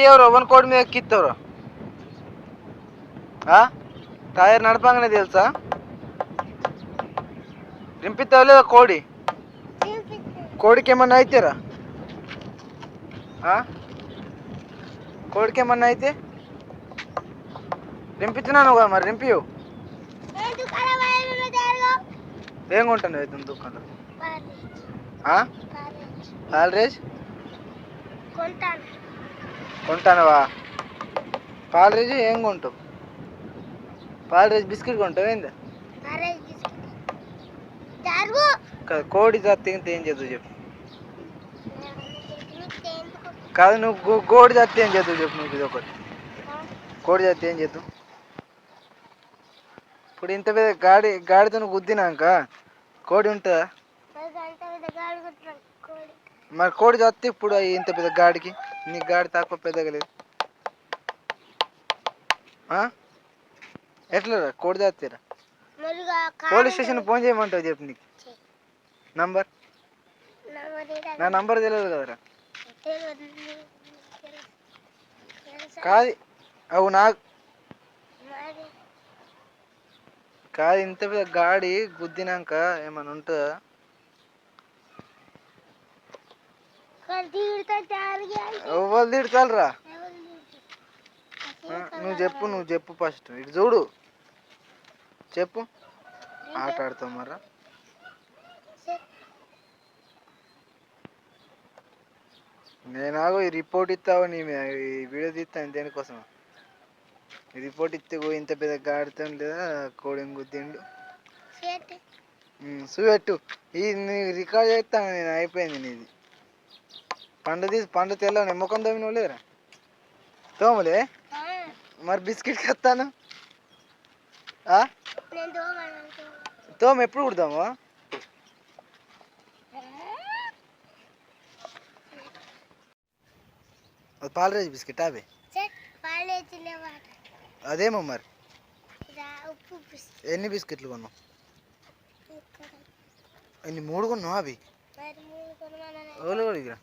ఎవరు ఎవరి కోడి మీద ఎక్కిస్తారు? టైర్ నడపంగానే తెలుసా? దింపిస్తావు లేదా కోడి? కోడికి ఏమన్నా అయితేరా? కోడికి ఏమన్నా అయితే దింపించినాను కదా, మరి దింపియు. ఏం కొంటాను అయితే దుకాణంలో? పాలరేజ్ కొంటానవా? పాలరేజ్ ఏం కొంటావు? పాలరేజ్ బిస్కెట్ కొంటావు ఏంది? కోడి చస్తే ఏం చేద్దావు చెప్పు? కాదు, నువ్వు కోడి చస్తే ఏం చేద్దావు చెప్పు? నువ్వు ఇది ఒకటి కోడి చస్తే ఏం చేద్దావు? ఇప్పుడు ఇంత పెద్ద గాడితో గుద్దినాక కోడి ఉంటుందా? మరి కోడి చస్తే ఇప్పుడు ఇంత పెద్ద గాడికి నీ గాడి తక్కువ పెద్దగా లేదు. ఎట్లా కోడి చస్తేరా? పోలీస్ స్టేషన్ ఫోన్ చేయమంటావు చెప్పు? నీకు నంబర్, నా నంబర్ తెలియదు కదరా? కాదు అవు నాకు కాదు, ఇంత పెద్ద గాడి గుద్దినాక ఏమన్నా ఉంటుందా? ఎవరు తిడతారా? నువ్వు చెప్పు ఫస్ట్. ఇటు చూడు, చెప్పు. ఆట ఆడతావు మరా? నేనాగో ఈ రిపోర్ట్ ఇస్తావు, నీ వీడియో తీస్తాను దేనికోసం? ఈ రిపోర్ట్ ఇస్తే ఇంత పెద్ద గాడితో లేదా కోడి గుద్దిండు. చూపెట్టు. నీ రికార్డ్ చేస్తాను నేను. అయిపోయింది నీది. పండు తెల్ల ముఖం తోమినవు లేరా? తోమలే మరి బిస్కెట్ కత్తాను. తోమ ఎప్పుడు కుడతాము? అది పాలరేజ్ బిస్కెట్ అవి అదేమో మరి. ఎన్ని బిస్కెట్లు కొన్నావు? ఎన్ని? 3 కొన్నావు అవి? ఓలు ఇక్కడ